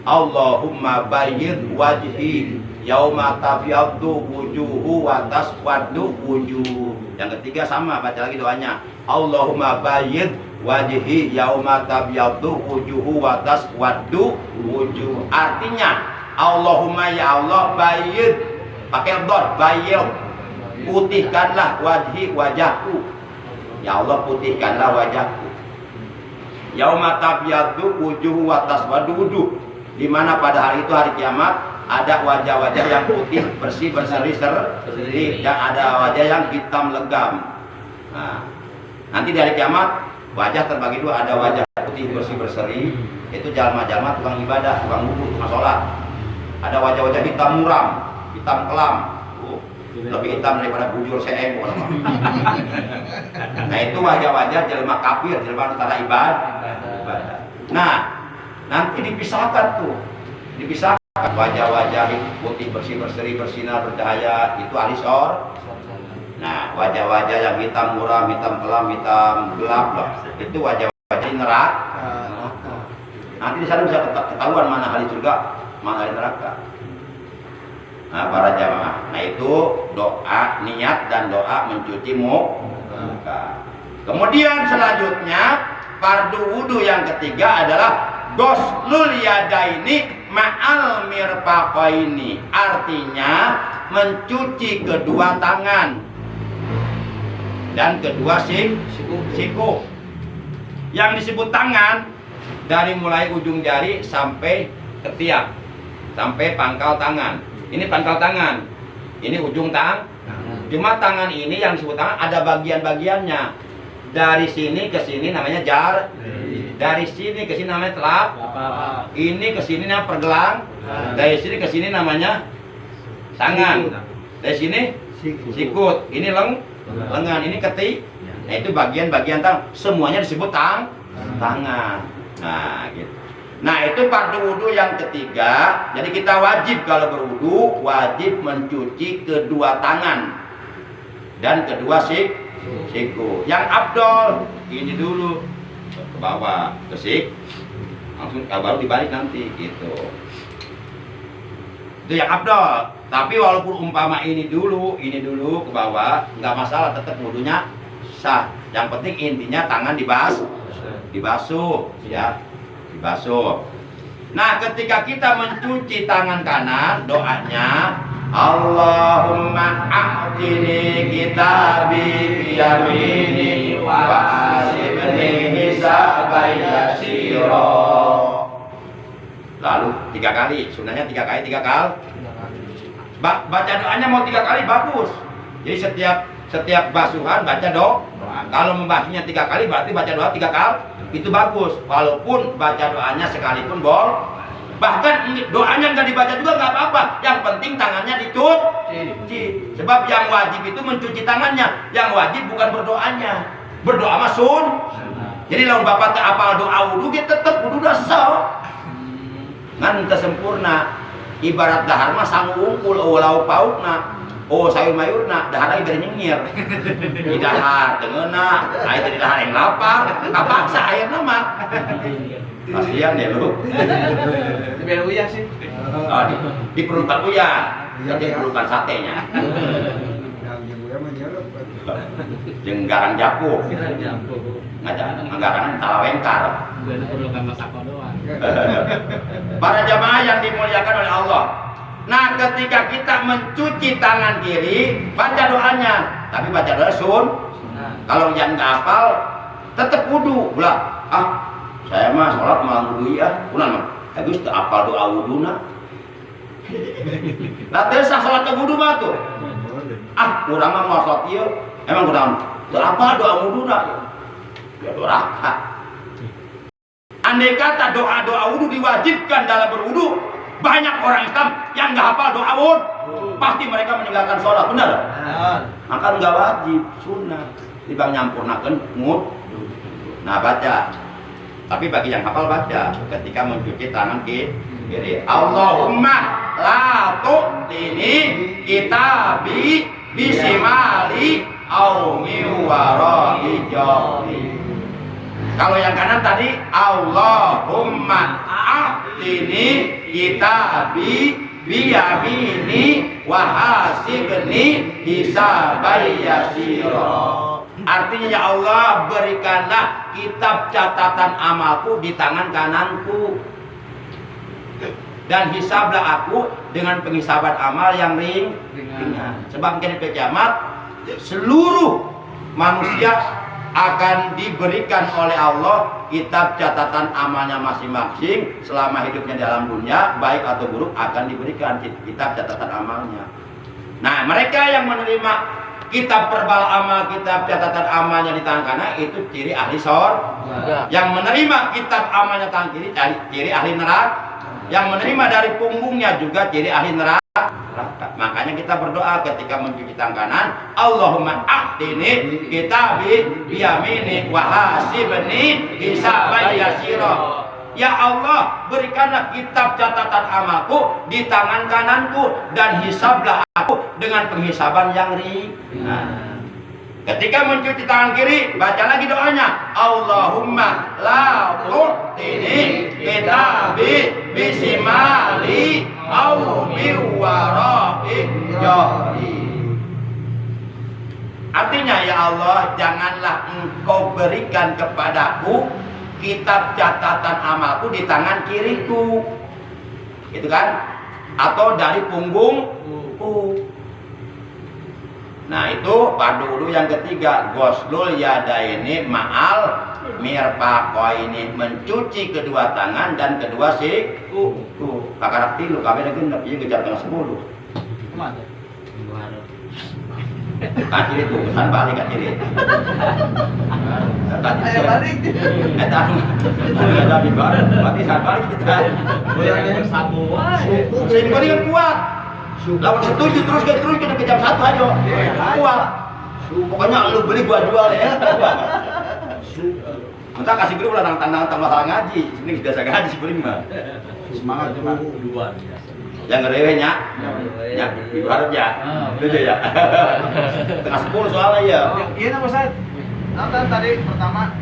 Allahumma bayyid wajhi yauma tabyaddu wujuhu wa taswaddu wujuh. Yang ketiga sama, baca lagi doanya. Allahumma bayyid wajhi yauma tabyaddu wujuhu wa taswaddu wujuh. Artinya Allahumma ya Allah bayyid, pakai dot, bayyid, putihkanlah wajhi, wajahku. Ya Allah putihkanlah wajahku. Yauma tabyaddu wujuhu wa taswaddu wujuh. Di mana pada hari itu, hari kiamat, ada wajah-wajah yang putih, bersih, berseri-seri, dan ada wajah yang hitam legam. Nah, nanti di hari kiamat wajah terbagi dua, ada wajah putih, bersih, berseri, itu jalma-jalma tukang ibadah, tukang wudu, tukang sholat. Ada wajah-wajah hitam muram, hitam kelam, lebih hitam daripada bujur seeng. Nah itu wajah-wajah jelma kafir, jelma antara ibadah. Nah nanti dipisahkan tuh, wajah-wajah putih, bersih, berseri, bersinar, bercahaya, itu ahli syurga. Nah wajah-wajah yang hitam muram, hitam kelam, hitam gelap, itu wajah-wajah neraka. Nanti di sana bisa ketahuan mana ahli surga, mana ahli neraka. Nah para jamaah, nah itu doa niat dan doa mencuci muka. Kemudian selanjutnya fardu wudu yang ketiga adalah ghuslul yadaini ma'al mirfaqaini. Artinya mencuci kedua tangan dan kedua siku. Yang disebut tangan dari mulai ujung jari sampai ketiak, sampai pangkal tangan. Ini pangkal tangan, ini ujung tangan. Cuma tangan ini yang disebut tangan ada bagian-bagiannya. Dari sini ke sini namanya dari sini ke sini namanya telapak. Ini ke sini namanya pergelang. Dari sini ke sini namanya tangan. Dari sini sikut. Ini lengan. Ini keti. Nah itu bagian-bagian tangan. Semuanya disebut tangan. Nah gitu. Nah itu fardu wudu yang ketiga. Jadi kita wajib kalau berwudu wajib mencuci kedua tangan dan kedua siku. Yang afdol ini dulu ke bawah ke sik, langsung baru dibalik nanti gitu. Itu yang afdol. Tapi walaupun umpama ini dulu ke bawah nggak masalah, tetap wudunya sah. Yang penting intinya tangan dibasuh ya. Dibasuh. Nah, ketika kita mencuci tangan kanan, doanya Allahumma a'tini kitabi biyamini wa asibni hisabai yasira. Lalu 3 kali, sunahnya 3 kali. Baca doanya mau 3 kali bagus. Jadi setiap basuhan baca doa. Kalau membasuhnya 3 kali berarti baca doa 3 kali. Itu bagus. Walaupun baca doanya sekalipun bahkan doanya nggak dibaca juga nggak apa-apa. Yang penting tangannya dicuci. Sebab yang wajib itu mencuci tangannya. Yang wajib bukan berdoanya. Berdoa mah sun. Jadi lawan bapak tak apal doa wudu kita tetap wudu dah sah. Ngan teu sempurna. Ibarat dahar mah sangu ungkul lauk paukna. Sayur mayurna dahar ieu nyengir. Di dahar teungeuna, aya di dahar yang lapar, kapaksa ayeuna mah. Kasihan ya lu. Biar uyah sih. Diperlukan uyah. Jadi diperlukan satenya. Yang gue mah nyerep. Jeung garang japu. Ngagaran talawengkar. Perlukan masako doang. Para jamaah yang dimuliakan oleh Allah. Nah, ketika kita mencuci tangan kiri, baca doanya. Tapi baca doa sun. Kalau yang nggak hafal, tetap wudu. Ulah, saya mah sholat malah wudu ya. Kunaon mah? Agus teu hafal doa wuduna. Lah teu sah sholat wudu mah tuh. Urang mah mau sholat ieu. Emang kunaon? Teu hafal doa wuduna. Ya doraka. Andai kata doa-doa wudu diwajibkan dalam berwudu, banyak orang Islam yang nggak hafal doa wudu, pasti mereka meninggalkan sholat, benar? Maka nggak wajib, sunnah. Dibang nyampurnakan wudu. Nah baca. Tapi bagi yang hafal baca, ketika mencuci tangan kiri. Allahumma la tu'tini kitabi bisimali au miwara'i jahri. Kalau yang kanan tadi Allahumma a'tini kitabi biyamini wahasibni hisabai yasira. Artinya ya Allah, berikanlah kitab catatan amalku di tangan kananku dan hisablah aku dengan penghisaban amal yang ringan. Sebab di kiamat seluruh manusia akan diberikan oleh Allah kitab catatan amalnya masing-masing. Selama hidupnya di alam dunia, baik atau buruk, akan diberikan kitab catatan amalnya. Nah, mereka yang menerima kitab perbal amal, kitab catatan amalnya di tangan kanan, itu ciri ahli surga. Yang menerima kitab amalnya tangan kiri, ciri ahli neraka. Yang menerima dari punggungnya juga ciri ahli neraka. Makanya kita berdoa ketika mencuci tangan kanan, Allahumma a'tini kitabi biyamini wahasibni hisaban yasira. Ya Allah, berikanlah kitab catatan amalku di tangan kananku dan hisablah aku dengan penghisaban yang ringan. Ketika mencuci tangan kiri, baca lagi doanya, Allahumma la tu'tini kitabi bisimali au miwara'i jahri. Artinya ya Allah, janganlah engkau berikan kepadaku kitab catatan amalku di tangan kiriku, gitu kan? Atau dari punggungku. Nah itu fardu wudu yang ketiga, ghuslul yadaini ma'al mirfaqaini, mencuci kedua tangan dan kedua siku. Kakarak tilu kabeh genep ieu gejar tengah 10. Kemana? Kaciri itu, pesan balik kaciri. Ayo balik. Eta ada di bar, berarti san balik kita. Goyangnya sabu wae. Sing kan kuat. Lawan setuju terus kita ke jam 1 aja. Kuat. Pokoknya lu beli gua jual ya. Entah kasih beli ulah tanda tambah ngaji. Ini biasa ngaji beli mah. Semangat cuma. Luar biasa. Yang ngerewenya. Ya, ibarat ya. Itu ya. Tengah 10 soalnya ya. Iya nama saya. Nonton tadi pertama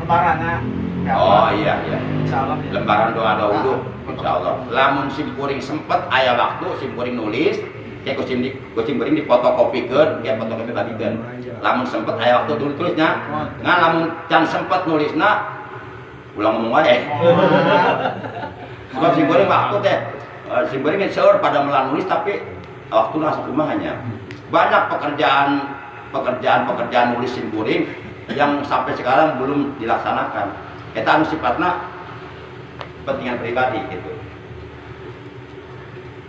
lebarannya. Oh iya. Insyaallah. Lembaran doa wudu. Insyaallah. Lamun simkuring sempet aya waktu simkuring nulis, kayak kucing di fotokopikeun, kayak fotokopi bagikeun. Lamun sempet aya waktu tulisnya. Ngan lamun can sempet nulisna ulang ngomong wae. Sebab simkuring waktu teh simkuring seueur pada melang nulis tapi waktu asa kumaha. Banyak pekerjaan nulis simkuring yang sampai sekarang belum dilaksanakan. Eta anu sifatna kepentingan pribadi gitu.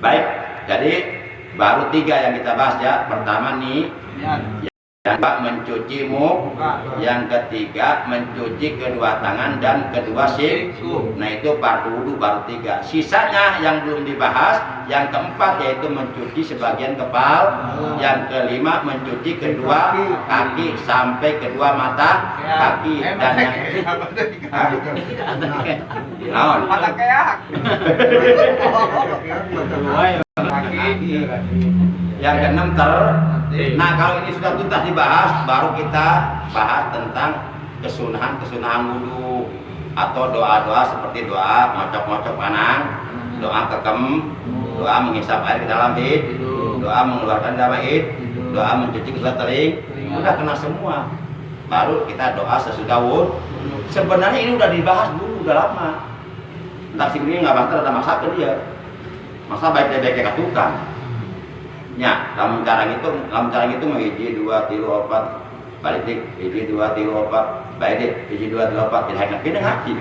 Baik, jadi Baru 3 yang kita bahas ya. Pertama nih, Niat. yang kedua mencuci muka, yang ketiga mencuci kedua tangan dan kedua siku. Nah itu fardu wudu baru 3. Sisanya yang belum dibahas, yang keempat yaitu mencuci sebagian kepala, yang kelima mencuci kedua kaki sampai kedua mata kaki, dan yang naon? Mata keak. Yang keenam Nah kalau ini sudah tuntas dibahas, baru kita bahas tentang kesunahan wudu atau doa-doa seperti doa ngocok-ngocok panang, doa kekem, doa menghisap air ke dalam hidung, doa mengeluarkan dalam hidung, doa mencuci kedua teling, udah kena semua. Baru kita doa sesudah wudu. Sebenarnya ini udah dibahas dulu, udah lama. Entah sih ini nggak bakal ada masa ke dia, masa baik-baiknya ke tukang. Ya, dalam cara itu mau 1, 2, 3, 4 balik dik, 1, 2, 3, 4 balik dik, 1, 2, 3, 4 tidak akan pindah ngaji,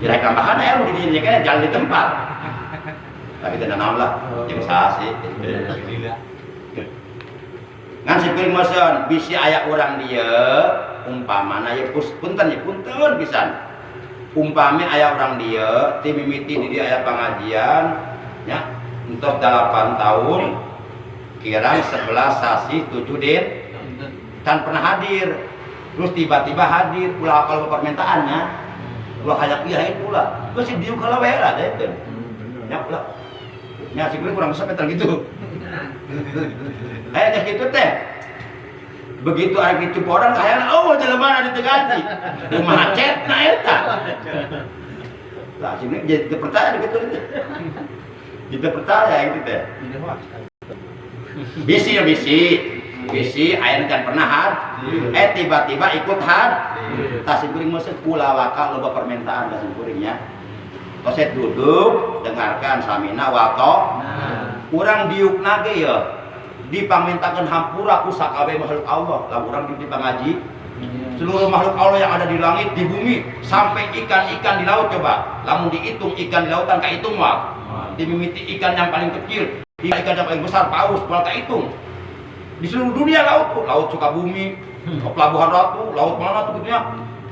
tidak akan bahan ilmu di sini kan jalan di tempat. Tapi tidak naon lah, yang sasi. Ngan si piring motion, bisi ayak orang dia, umpamana ya punten pisan. Umpami ayak orang dia, timimiti di dia ayak pengajian, ya, untuk 8 tahun. Kirang 11 sasi 7 din kan pernah hadir, terus tiba-tiba hadir pula kalau permintaannya pula kayak iya pula terus dia kalau wela deh itu ya pula ya sih kurang sampai gitu kayak gitu teh begitu ada gitu orang kayak oh jelema ada digaji macet nah eta lah sini jadi percaya gitu kita percaya gitu teh bisi ayeuna kan pernah tiba-tiba ikut tasik kuring meuseut kula waka loba permintaan tasik kuringnya koset duduk dengarkan samina wato urang diukna ge ya dipamintakeun hampura ku sakabeh makhluk Allah lamun urang dipangaji seluruh makhluk Allah yang ada di langit di bumi sampai ikan-ikan di laut coba lamun dihitung ikan di lautan kahitung mah dimimiti ikan yang paling kecil ikan yang paling besar paus malah hitung di seluruh dunia laut Sukabumi, Pelabuhan Ratu, laut mana tuh gitunya.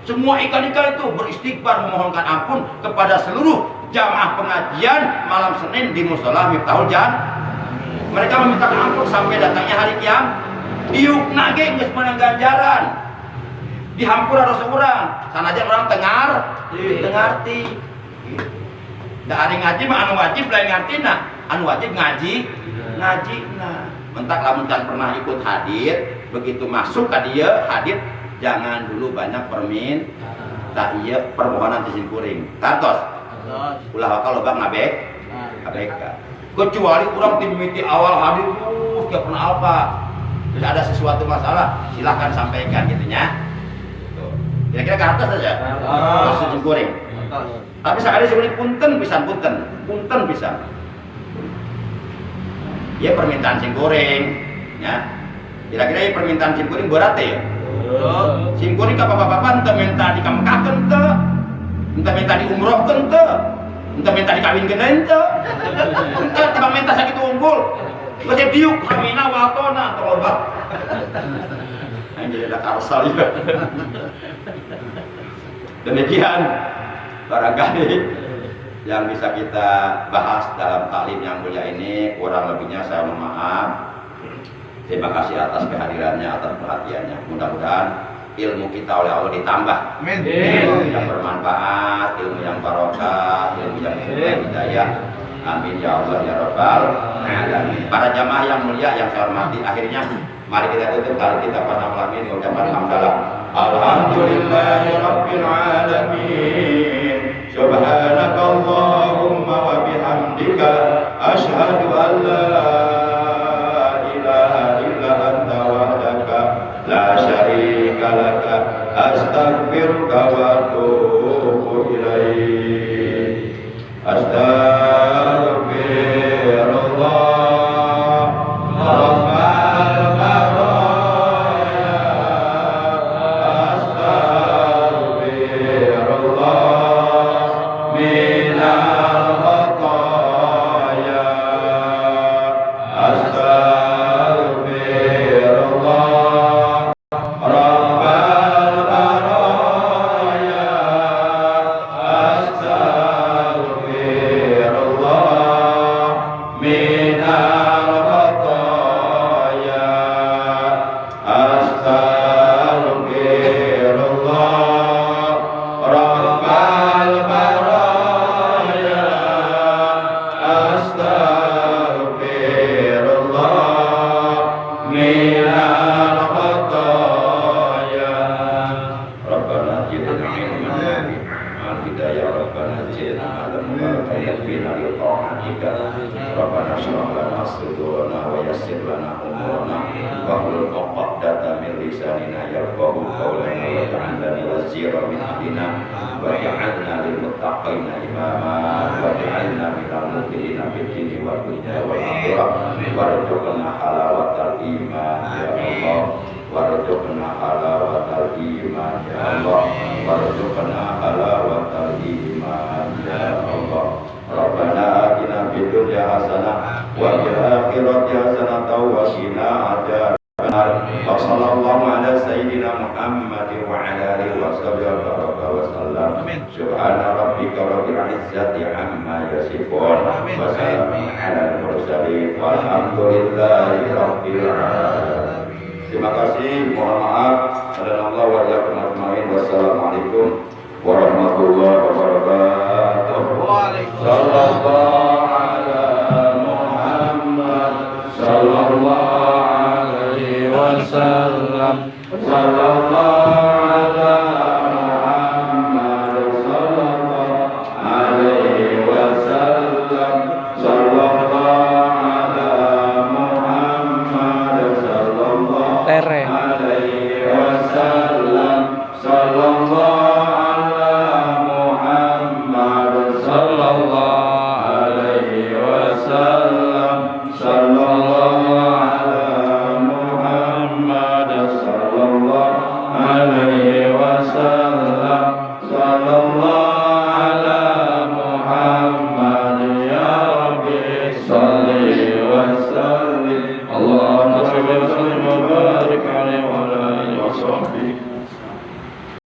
Semua ikan-ikan itu beristighfar memohonkan ampun kepada seluruh jamaah pengajian malam Senin di Musola Miftahul Jannah. Mereka meminta ampun sampai datangnya hari kiamat. Diukna ge geus meunang ganjaran. Dihampura dosa urang, sanajan orang tengarti. Da ari ngaji mah anu wajib lain ngartina. Anu wajib ngaji nah mentak lamun kan pernah ikut hadir begitu masuk ke dia hadir jangan dulu banyak permohonan izin kuring kantos ulah bakal loba ngabek kecuali kurang timiti awal hadir gak pernah apa terus ada sesuatu masalah silahkan sampaikan gitunya kira-kira ke atas saja izin kuring tapi sekali sebenarnya punten pisan ya permintaan sim goreng ya kira-kira ya permintaan sim goreng berat ya sim goreng ka bapak-bapak ente minta dikamekakeun teu ente minta diumrohkeun teu ente minta dikawinkeun ente ente tiba minta sakitu unggul geus diuk samina watona tobat jadi ada karsal ya demikian barangkali yang bisa kita bahas dalam taklim yang mulia ini. Kurang lebihnya saya mohon maaf. Terima kasih atas kehadirannya, atas perhatiannya. Mudah-mudahan ilmu kita oleh Allah ditambah. Amin. Ilmu yang bermanfaat, ilmu yang barokah, ilmu yang hidayah. Amin ya Allah ya Rabbal alamin. Para jamaah yang mulia yang saya hormati, akhirnya mari kita tutup kali kita pada malam ini ucapan hamdalah. Alhamdulillahirabbil alamin. Subhanakallahumma wa bihamdika asyhadu an la ilaha illa anta wahdaka la syarika laka astaghfiruka wa atubu ilaik. sudurana wa yassir lana umurana wa hlul 'uqdatam min lisanina yafqahu qawlana wa ja'alna wazira min ahlina wa ja'alna lil muttaqina imama wa ja'alna minal mu'minina fid dini wal dunya wal akhirah warzuqna halawatal iman ya Allah warzuqna halawatal iman ya Allah warzuqna halawatal iman ya Allah Rabbana atina fid dunya hasanah wa fil akhirati hasanah wa qina adzabannar wa sallallahu ala sayyidina Muhammadin wa ala alihi wa sahbihi wa sallam subhana rabbika rabbil izzati amma yasifun wa salamun alal mursalin walhamdulillahi rabbil alamin. Terima kasih, mohon maaf. Allah wa iyyakum ajmain. Wassalamualaikum warahmatullahi wabarakatuh. Sallallahu ala Muhammad sallallahu alaihi wasallam. Sallallahu ala Muhammad sallallahu alaihi wasallam. Sallallahu ala Muhammad sallallahu alaihi wasallam. Sallallahu sallallahu alaihi wasallam sallallahu